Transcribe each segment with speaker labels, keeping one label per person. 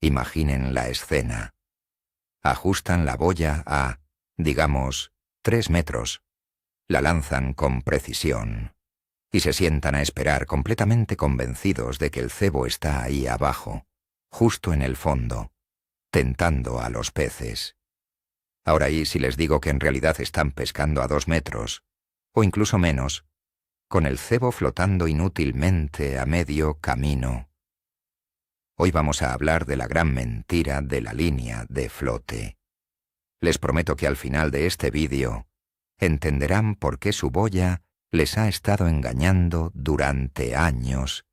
Speaker 1: Imaginen la escena. Ajustan la boya a, digamos, 3 metros. La lanzan con precisión y se sientan a esperar completamente convencidos de que el cebo está ahí abajo, justo en el fondo, tentando a los peces. Ahora y si les digo que en realidad están pescando a 2 metros, o incluso menos, con el cebo flotando inútilmente a medio camino. Hoy vamos a hablar de la gran mentira de la línea de flote. Les prometo que al final de este vídeo entenderán por qué su boya les ha estado engañando durante años,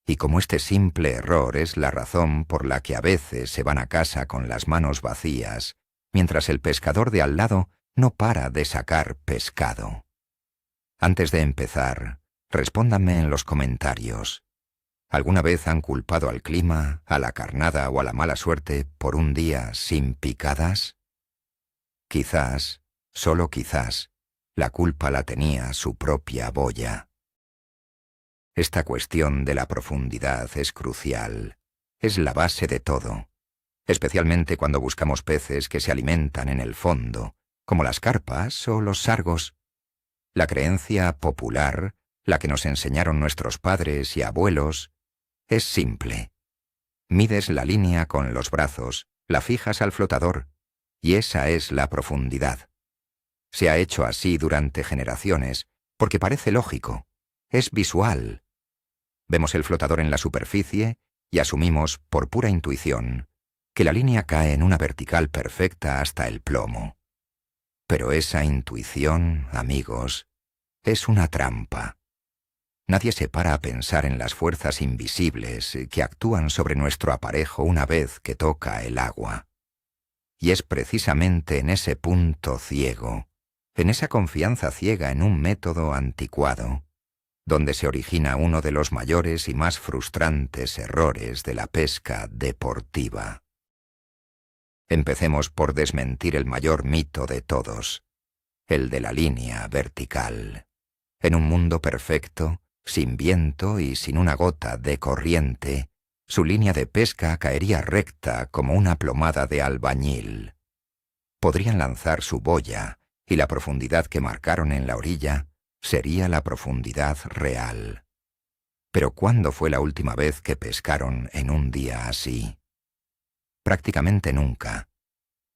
Speaker 1: y cómo este simple error es la razón por la que a veces se van a casa con las manos vacías, mientras el pescador de al lado no para de sacar pescado. Antes de empezar, respóndanme en los comentarios. ¿Alguna vez han culpado al clima, a la carnada o a la mala suerte por un día sin picadas? Quizás, solo quizás, la culpa la tenía su propia boya. Esta cuestión de la profundidad es crucial. Es la base de todo, especialmente cuando buscamos peces que se alimentan en el fondo, como las carpas o los sargos. La creencia popular, la que nos enseñaron nuestros padres y abuelos, es simple. Mides la línea con los brazos, la fijas al flotador, y esa es la profundidad. Se ha hecho así durante generaciones, porque parece lógico, es visual. Vemos el flotador en la superficie y asumimos, por pura intuición, que la línea cae en una vertical perfecta hasta el plomo. Pero esa intuición, amigos, es una trampa. Nadie se para a pensar en las fuerzas invisibles que actúan sobre nuestro aparejo una vez que toca el agua. Y es precisamente en ese punto ciego, en esa confianza ciega en un método anticuado, donde se origina uno de los mayores y más frustrantes errores de la pesca deportiva. Empecemos por desmentir el mayor mito de todos, el de la línea vertical. En un mundo perfecto, sin viento y sin una gota de corriente, su línea de pesca caería recta como una plomada de albañil. Podrían lanzar su boya, y la profundidad que marcaron en la orilla sería la profundidad real. Pero ¿cuándo fue la última vez que pescaron en un día así? Prácticamente nunca.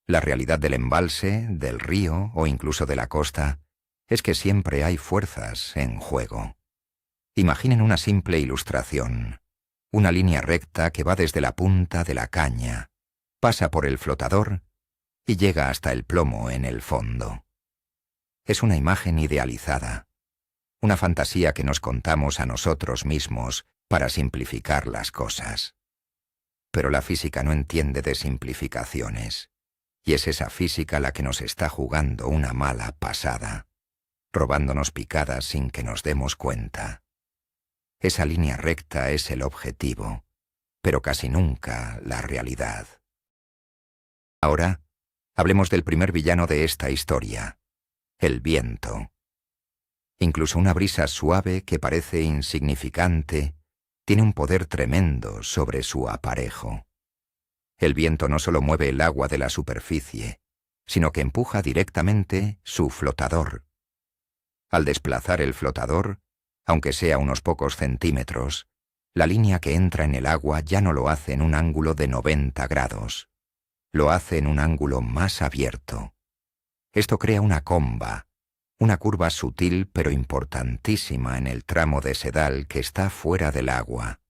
Speaker 1: La realidad del embalse, del río o incluso de la costa es que siempre hay fuerzas en juego. Imaginen una simple ilustración. Una línea recta que va desde la punta de la caña, pasa por el flotador y llega hasta el plomo en el fondo. Es una imagen idealizada, una fantasía que nos contamos a nosotros mismos para simplificar las cosas. Pero la física no entiende de simplificaciones, y es esa física la que nos está jugando una mala pasada, robándonos picadas sin que nos demos cuenta. Esa línea recta es el objetivo, pero casi nunca la realidad. Ahora, hablemos del primer villano de esta historia, el viento. Incluso una brisa suave que parece insignificante tiene un poder tremendo sobre su aparejo. El viento no solo mueve el agua de la superficie, sino que empuja directamente su flotador. Al desplazar el flotador, aunque sea unos pocos centímetros, la línea que entra en el agua ya no lo hace en un ángulo de 90 grados. Lo hace en un ángulo más abierto. Esto crea una comba, una curva sutil pero importantísima en el tramo de sedal que está fuera del agua.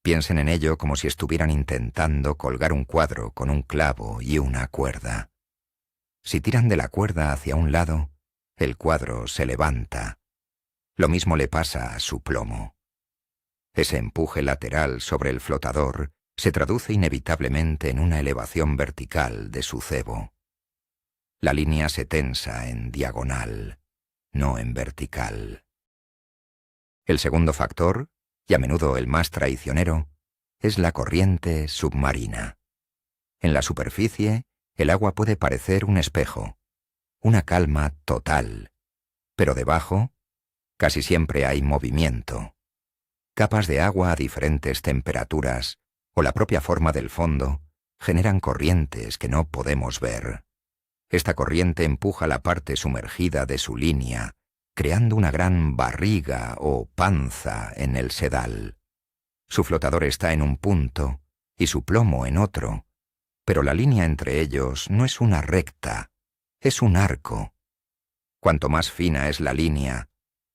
Speaker 1: Piensen en ello como si estuvieran intentando colgar un cuadro con un clavo y una cuerda. Si tiran de la cuerda hacia un lado, el cuadro se levanta. Lo mismo le pasa a su plomo. Ese empuje lateral sobre el flotador se traduce inevitablemente en una elevación vertical de su cebo. La línea se tensa en diagonal, no en vertical. El segundo factor, y a menudo el más traicionero, es la corriente submarina. En la superficie, el agua puede parecer un espejo, una calma total, pero debajo, casi siempre hay movimiento. Capas de agua a diferentes temperaturas o la propia forma del fondo generan corrientes que no podemos ver. Esta corriente empuja la parte sumergida de su línea, creando una gran barriga o panza en el sedal. Su flotador está en un punto y su plomo en otro, pero la línea entre ellos no es una recta, es un arco. Cuanto más fina es la línea,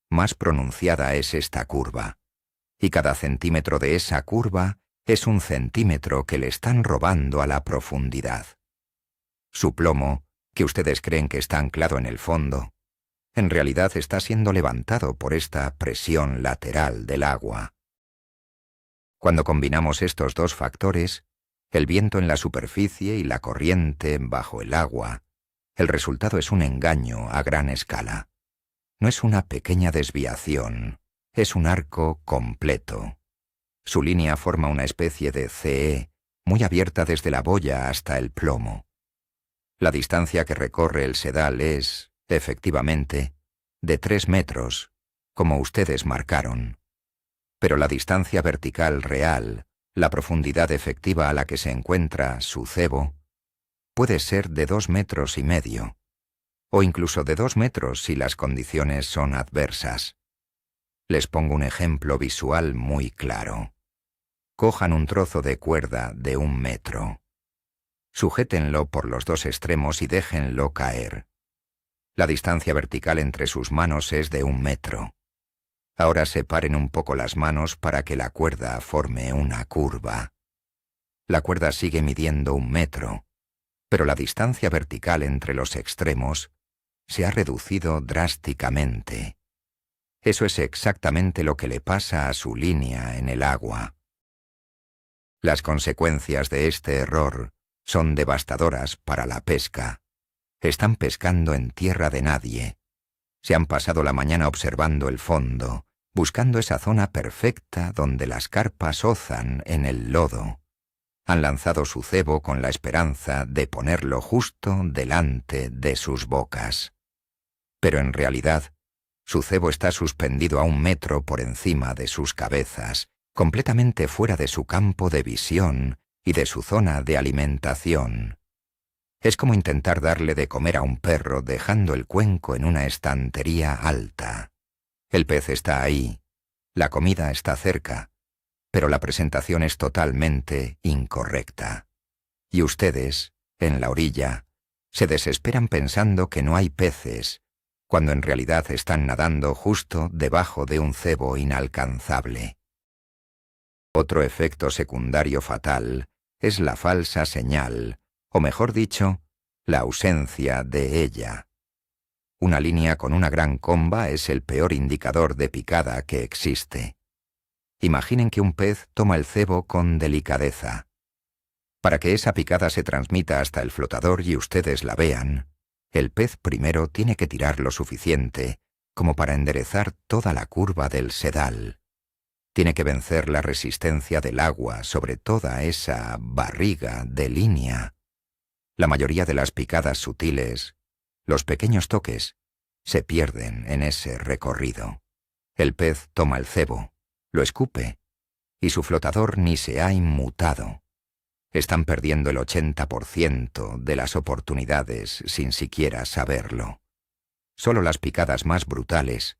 Speaker 1: más pronunciada es esta curva, y cada centímetro de esa curva es un centímetro que le están robando a la profundidad. Su plomo, que ustedes creen que está anclado en el fondo, en realidad está siendo levantado por esta presión lateral del agua. Cuando combinamos estos dos factores, el viento en la superficie y la corriente bajo el agua, el resultado es un engaño a gran escala. No es una pequeña desviación, es un arco completo. Su línea forma una especie de CE muy abierta desde la boya hasta el plomo. La distancia que recorre el sedal es, efectivamente, de 3 metros, como ustedes marcaron. Pero la distancia vertical real, la profundidad efectiva a la que se encuentra su cebo, puede ser de 2,5 metros, o incluso de 2 metros si las condiciones son adversas. Les pongo un ejemplo visual muy claro. Cojan un trozo de cuerda de 1 metro. Sujétenlo por los dos extremos y déjenlo caer. La distancia vertical entre sus manos es de 1 metro. Ahora separen un poco las manos para que la cuerda forme una curva. La cuerda sigue midiendo 1 metro, pero la distancia vertical entre los extremos se ha reducido drásticamente. Eso es exactamente lo que le pasa a su línea en el agua. Las consecuencias de este error son devastadoras para la pesca. Están pescando en tierra de nadie. Se han pasado la mañana observando el fondo, buscando esa zona perfecta donde las carpas ozan en el lodo. Han lanzado su cebo con la esperanza de ponerlo justo delante de sus bocas. Pero en realidad, su cebo está suspendido a 1 metro por encima de sus cabezas, completamente fuera de su campo de visión y de su zona de alimentación. Es como intentar darle de comer a un perro dejando el cuenco en una estantería alta. El pez está ahí, la comida está cerca, pero la presentación es totalmente incorrecta. Y ustedes, en la orilla, se desesperan pensando que no hay peces, cuando en realidad están nadando justo debajo de un cebo inalcanzable. Otro efecto secundario fatal es la falsa señal, o mejor dicho, la ausencia de ella. Una línea con una gran comba es el peor indicador de picada que existe. Imaginen que un pez toma el cebo con delicadeza. Para que esa picada se transmita hasta el flotador y ustedes la vean, el pez primero tiene que tirar lo suficiente como para enderezar toda la curva del sedal. Tiene que vencer la resistencia del agua sobre toda esa barriga de línea. La mayoría de las picadas sutiles, los pequeños toques, se pierden en ese recorrido. El pez toma el cebo, lo escupe, y su flotador ni se ha inmutado. Están perdiendo el 80% de las oportunidades sin siquiera saberlo. Solo las picadas más brutales,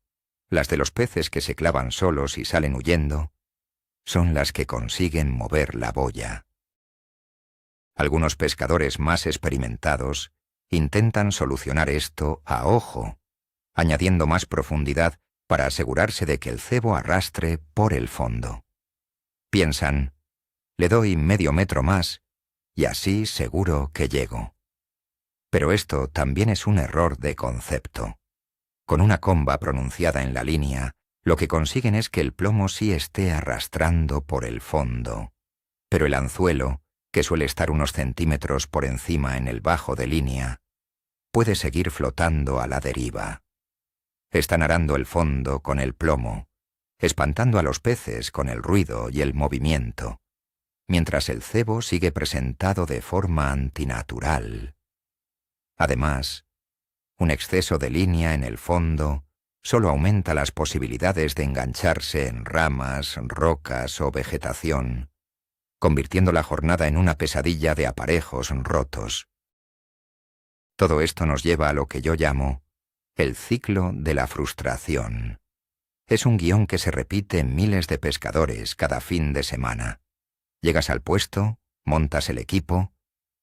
Speaker 1: las de los peces que se clavan solos y salen huyendo, son las que consiguen mover la boya. Algunos pescadores más experimentados intentan solucionar esto a ojo, añadiendo más profundidad para asegurarse de que el cebo arrastre por el fondo. Piensan, le doy medio metro más y así seguro que llego. Pero esto también es un error de concepto. Con una comba pronunciada en la línea, lo que consiguen es que el plomo sí esté arrastrando por el fondo, pero el anzuelo, que suele estar unos centímetros por encima en el bajo de línea, puede seguir flotando a la deriva. Están arando el fondo con el plomo, espantando a los peces con el ruido y el movimiento, mientras el cebo sigue presentado de forma antinatural. Además, un exceso de línea en el fondo solo aumenta las posibilidades de engancharse en ramas, rocas o vegetación, convirtiendo la jornada en una pesadilla de aparejos rotos. Todo esto nos lleva a lo que yo llamo el ciclo de la frustración. Es un guión que se repite en miles de pescadores cada fin de semana. Llegas al puesto, montas el equipo,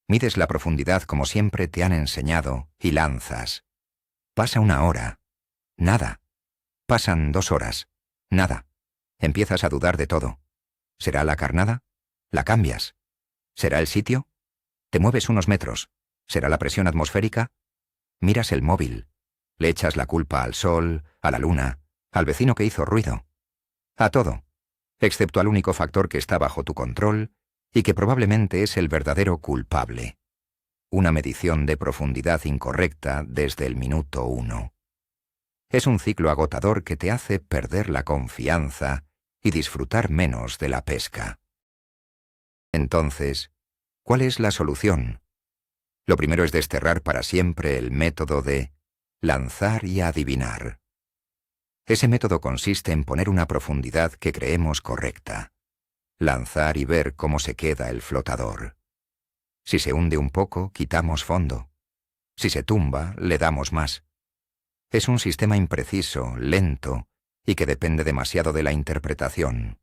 Speaker 1: mides la profundidad como siempre te han enseñado y lanzas. Pasa 1 hora. Nada. Pasan 2 horas. Nada. Empiezas a dudar de todo. ¿Será la carnada? La cambias. ¿Será el sitio? Te mueves unos metros. ¿Será la presión atmosférica? Miras el móvil. Le echas la culpa al sol, a la luna, al vecino que hizo ruido. A todo, excepto al único factor que está bajo tu control y que probablemente es el verdadero culpable. Una medición de profundidad incorrecta desde el minuto 1. Es un ciclo agotador que te hace perder la confianza y disfrutar menos de la pesca. Entonces, ¿cuál es la solución? Lo primero es desterrar para siempre el método de lanzar y adivinar. Ese método consiste en poner una profundidad que creemos correcta, lanzar y ver cómo se queda el flotador. Si se hunde un poco, quitamos fondo. Si se tumba, le damos más. Es un sistema impreciso, lento, y que depende demasiado de la interpretación.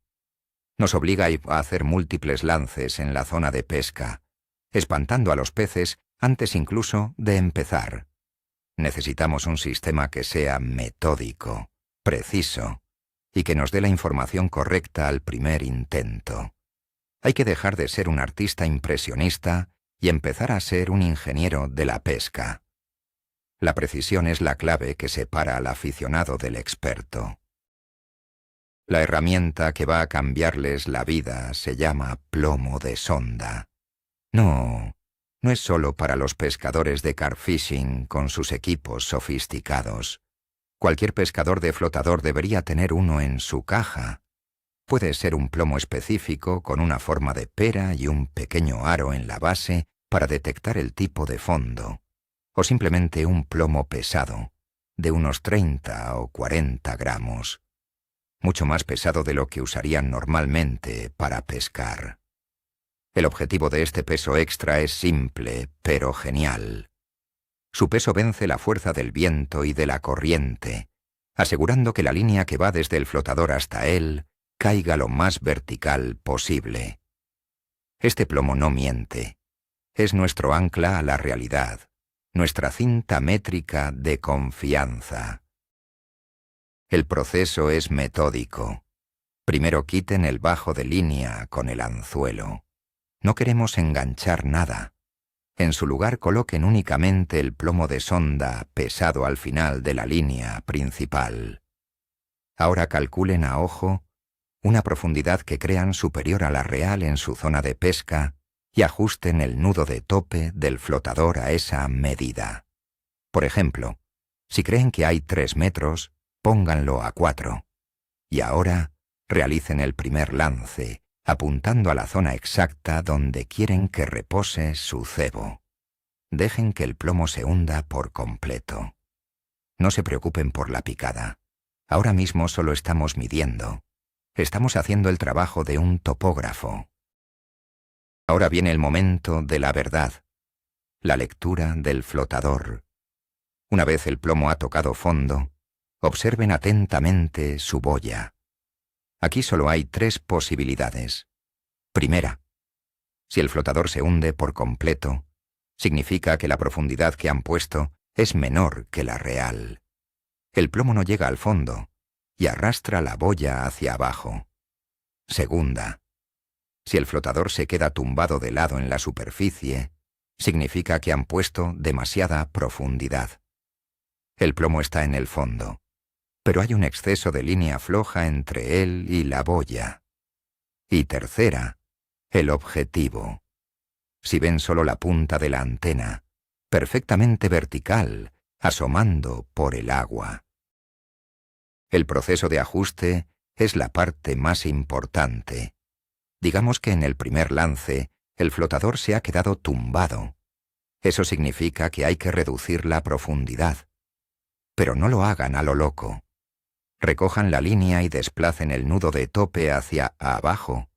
Speaker 1: Nos obliga a hacer múltiples lances en la zona de pesca, espantando a los peces antes incluso de empezar. Necesitamos un sistema que sea metódico, preciso, y que nos dé la información correcta al primer intento. Hay que dejar de ser un artista impresionista y empezar a ser un ingeniero de la pesca. La precisión es la clave que separa al aficionado del experto. La herramienta que va a cambiarles la vida se llama plomo de sonda. No es solo para los pescadores de carp fishing con sus equipos sofisticados. Cualquier pescador de flotador debería tener uno en su caja. Puede ser un plomo específico con una forma de pera y un pequeño aro en la base para detectar el tipo de fondo, o simplemente un plomo pesado, de unos 30 o 40 gramos, mucho más pesado de lo que usarían normalmente para pescar. El objetivo de este peso extra es simple, pero genial. Su peso vence la fuerza del viento y de la corriente, asegurando que la línea que va desde el flotador hasta él caiga lo más vertical posible. Este plomo no miente. Es nuestro ancla a la realidad, nuestra cinta métrica de confianza. El proceso es metódico. Primero quiten el bajo de línea con el anzuelo. No queremos enganchar nada. En su lugar coloquen únicamente el plomo de sonda pesado al final de la línea principal. Ahora calculen a ojo una profundidad que crean superior a la real en su zona de pesca y ajusten el nudo de tope del flotador a esa medida. Por ejemplo, si creen que hay 3 metros, pónganlo a 4. Y ahora realicen el primer lance, apuntando a la zona exacta donde quieren que repose su cebo. Dejen que el plomo se hunda por completo. No se preocupen por la picada. Ahora mismo solo estamos midiendo. Estamos haciendo el trabajo de un topógrafo. Ahora viene el momento de la verdad, la lectura del flotador. Una vez el plomo ha tocado fondo, observen atentamente su boya. Aquí solo hay 3 posibilidades. Primera, si el flotador se hunde por completo, significa que la profundidad que han puesto es menor que la real. El plomo no llega al fondo y arrastra la boya hacia abajo. Segunda, si el flotador se queda tumbado de lado en la superficie, significa que han puesto demasiada profundidad. El plomo está en el fondo, pero hay un exceso de línea floja entre él y la boya. Y tercera, el objetivo. Si ven solo la punta de la antena, perfectamente vertical, asomando por el agua. El proceso de ajuste es la parte más importante. Digamos que en el primer lance, el flotador se ha quedado tumbado. Eso significa que hay que reducir la profundidad. Pero no lo hagan a lo loco. Recojan la línea y desplacen el nudo de tope hacia abajo.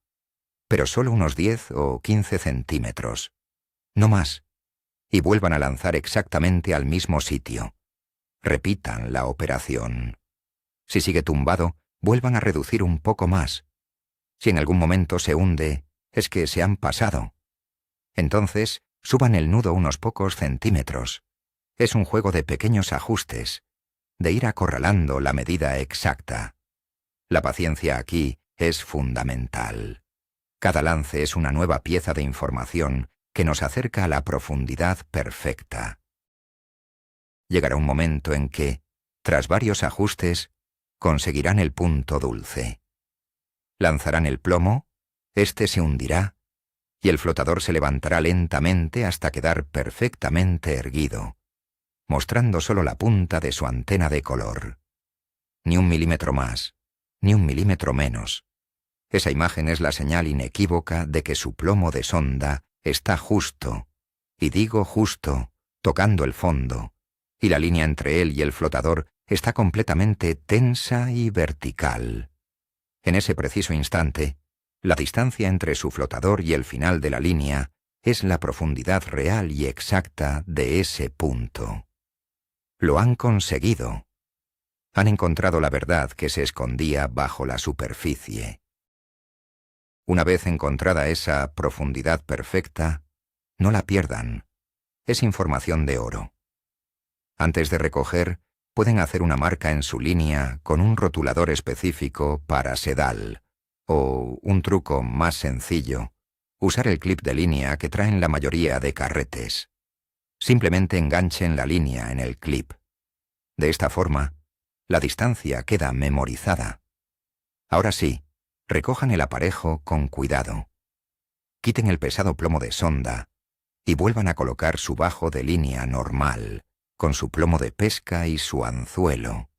Speaker 1: pero solo unos 10 o 15 centímetros, no más, y vuelvan a lanzar exactamente al mismo sitio. Repitan la operación. Si sigue tumbado, vuelvan a reducir un poco más. Si en algún momento se hunde, es que se han pasado. Entonces, suban el nudo unos pocos centímetros. Es un juego de pequeños ajustes, de ir acorralando la medida exacta. La paciencia aquí es fundamental. Cada lance es una nueva pieza de información que nos acerca a la profundidad perfecta. Llegará un momento en que, tras varios ajustes, conseguirán el punto dulce. Lanzarán el plomo, éste se hundirá, y el flotador se levantará lentamente hasta quedar perfectamente erguido, mostrando solo la punta de su antena de color. Ni un milímetro más, ni un milímetro menos. Esa imagen es la señal inequívoca de que su plomo de sonda está justo, y digo justo, tocando el fondo, y la línea entre él y el flotador está completamente tensa y vertical. En ese preciso instante, la distancia entre su flotador y el final de la línea es la profundidad real y exacta de ese punto. Lo han conseguido. Han encontrado la verdad que se escondía bajo la superficie. Una vez encontrada esa profundidad perfecta, no la pierdan. Es información de oro. Antes de recoger, pueden hacer una marca en su línea con un rotulador específico para sedal, o, un truco más sencillo, usar el clip de línea que traen la mayoría de carretes. Simplemente enganchen la línea en el clip. De esta forma, la distancia queda memorizada. Ahora sí, recojan el aparejo con cuidado. Quiten el pesado plomo de sonda y vuelvan a colocar su bajo de línea normal, con su plomo de pesca y su anzuelo.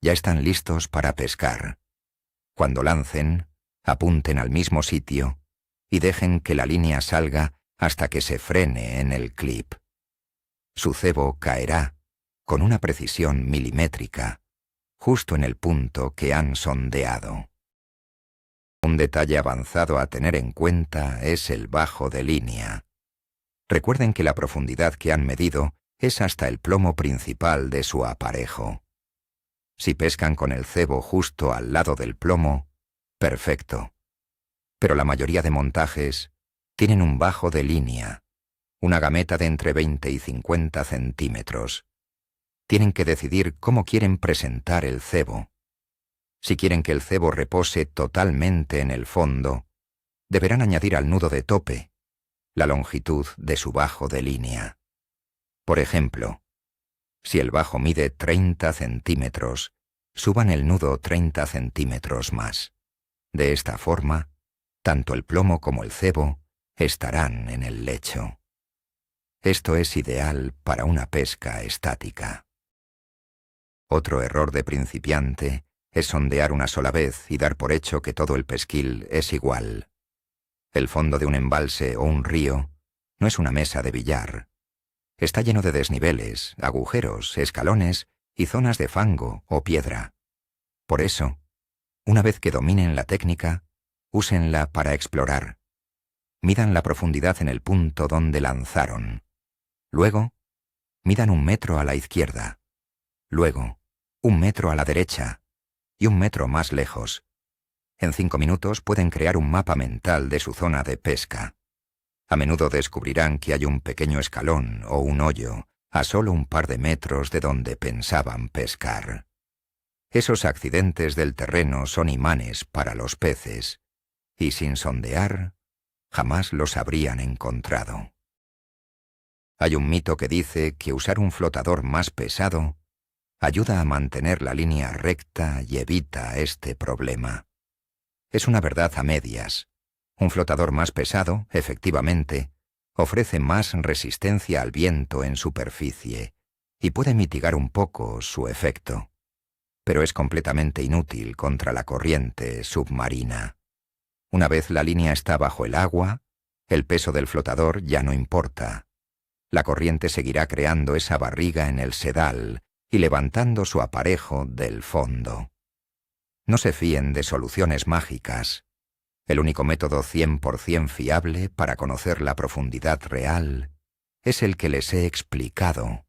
Speaker 1: Ya están listos para pescar. Cuando lancen, apunten al mismo sitio y dejen que la línea salga hasta que se frene en el clip. Su cebo caerá, con una precisión milimétrica, justo en el punto que han sondeado. Un detalle avanzado a tener en cuenta es el bajo de línea. Recuerden que la profundidad que han medido es hasta el plomo principal de su aparejo. Si pescan con el cebo justo al lado del plomo, perfecto. Pero la mayoría de montajes tienen un bajo de línea, una gameta de entre 20 y 50 centímetros. Tienen que decidir cómo quieren presentar el cebo. Si quieren que el cebo repose totalmente en el fondo, deberán añadir al nudo de tope la longitud de su bajo de línea. Por ejemplo, si el bajo mide 30 centímetros, suban el nudo 30 centímetros más. De esta forma, tanto el plomo como el cebo estarán en el lecho. Esto es ideal para una pesca estática. Otro error de principiante es sondear una sola vez y dar por hecho que todo el pesquil es igual. El fondo de un embalse o un río no es una mesa de billar. Está lleno de desniveles, agujeros, escalones y zonas de fango o piedra. Por eso, una vez que dominen la técnica, úsenla para explorar. Midan la profundidad en el punto donde lanzaron. Luego, midan 1 metro a la izquierda. Luego, 1 metro a la derecha y 1 metro más lejos. En 5 minutos pueden crear un mapa mental de su zona de pesca. A menudo descubrirán que hay un pequeño escalón o un hoyo a solo un par de metros de donde pensaban pescar. Esos accidentes del terreno son imanes para los peces, y sin sondear, jamás los habrían encontrado. Hay un mito que dice que usar un flotador más pesado ayuda a mantener la línea recta y evita este problema. Es una verdad a medias. Un flotador más pesado, efectivamente, ofrece más resistencia al viento en superficie y puede mitigar un poco su efecto, pero es completamente inútil contra la corriente submarina. Una vez la línea está bajo el agua, el peso del flotador ya no importa. La corriente seguirá creando esa barriga en el sedal y levantando su aparejo del fondo. No se fíen de soluciones mágicas. El único método 100% fiable para conocer la profundidad real es el que les he explicado,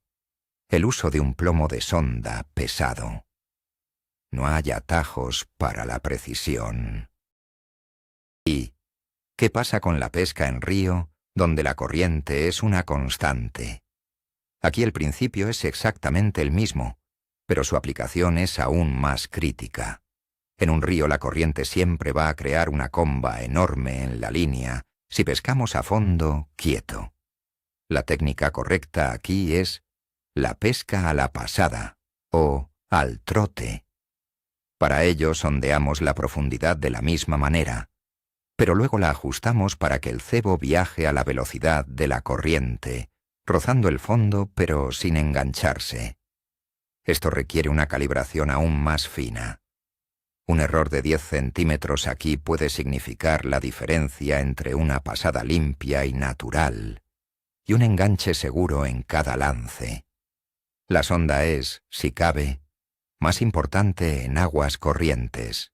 Speaker 1: el uso de un plomo de sonda pesado. No hay atajos para la precisión. ¿Y qué pasa con la pesca en río, donde la corriente es una constante? Aquí el principio es exactamente el mismo, pero su aplicación es aún más crítica. En un río la corriente siempre va a crear una comba enorme en la línea si pescamos a fondo quieto. La técnica correcta aquí es la pesca a la pasada o al trote. Para ello sondeamos la profundidad de la misma manera, pero luego la ajustamos para que el cebo viaje a la velocidad de la corriente, rozando el fondo pero sin engancharse. Esto requiere una calibración aún más fina. Un error de 10 centímetros aquí puede significar la diferencia entre una pasada limpia y natural y un enganche seguro en cada lance. La sonda es, si cabe, más importante en aguas corrientes.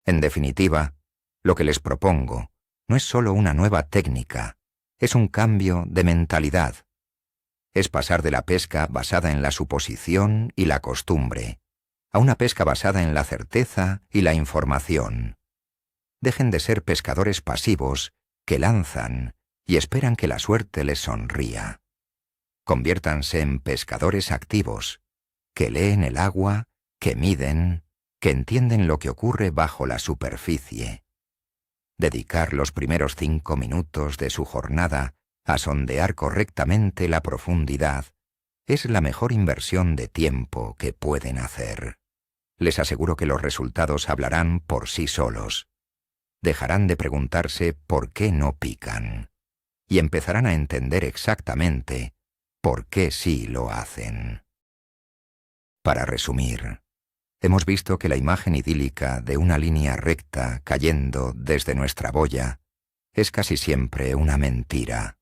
Speaker 1: En definitiva, lo que les propongo no es solo una nueva técnica, es un cambio de mentalidad. Es pasar de la pesca basada en la suposición y la costumbre a una pesca basada en la certeza y la información. Dejen de ser pescadores pasivos que lanzan y esperan que la suerte les sonría. Conviértanse en pescadores activos, que leen el agua, que miden, que entienden lo que ocurre bajo la superficie. Dedicar los primeros 5 minutos de su jornada a sondear correctamente la profundidad es la mejor inversión de tiempo que pueden hacer. Les aseguro que los resultados hablarán por sí solos. Dejarán de preguntarse por qué no pican y empezarán a entender exactamente por qué sí lo hacen. Para resumir, hemos visto que la imagen idílica de una línea recta cayendo desde nuestra boya es casi siempre una mentira.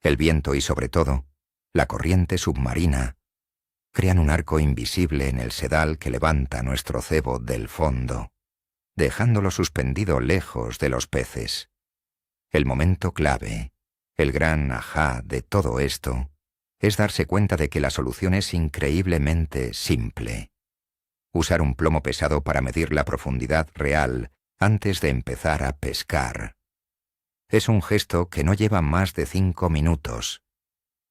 Speaker 1: El viento y, sobre todo, la corriente submarina crean un arco invisible en el sedal que levanta nuestro cebo del fondo, dejándolo suspendido lejos de los peces. El momento clave, el gran ajá de todo esto, es darse cuenta de que la solución es increíblemente simple. Usar un plomo pesado para medir la profundidad real antes de empezar a pescar. Es un gesto que no lleva más de 5 minutos.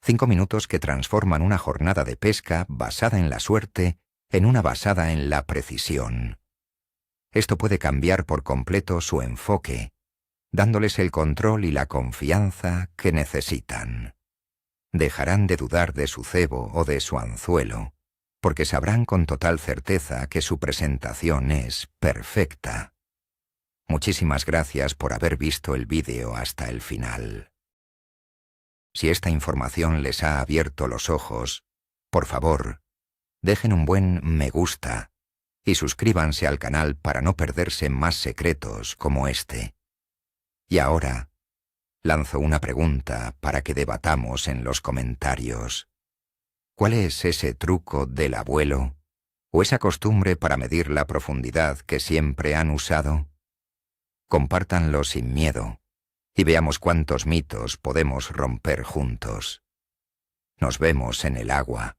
Speaker 1: 5 minutos que transforman una jornada de pesca basada en la suerte en una basada en la precisión. Esto puede cambiar por completo su enfoque, dándoles el control y la confianza que necesitan. Dejarán de dudar de su cebo o de su anzuelo, porque sabrán con total certeza que su presentación es perfecta. Muchísimas gracias por haber visto el vídeo hasta el final. Si esta información les ha abierto los ojos, por favor, dejen un buen me gusta y suscríbanse al canal para no perderse más secretos como este. Y ahora, lanzo una pregunta para que debatamos en los comentarios. ¿Cuál es ese truco del abuelo o esa costumbre para medir la profundidad que siempre han usado? Compártanlo sin miedo y veamos cuántos mitos podemos romper juntos. Nos vemos en el agua.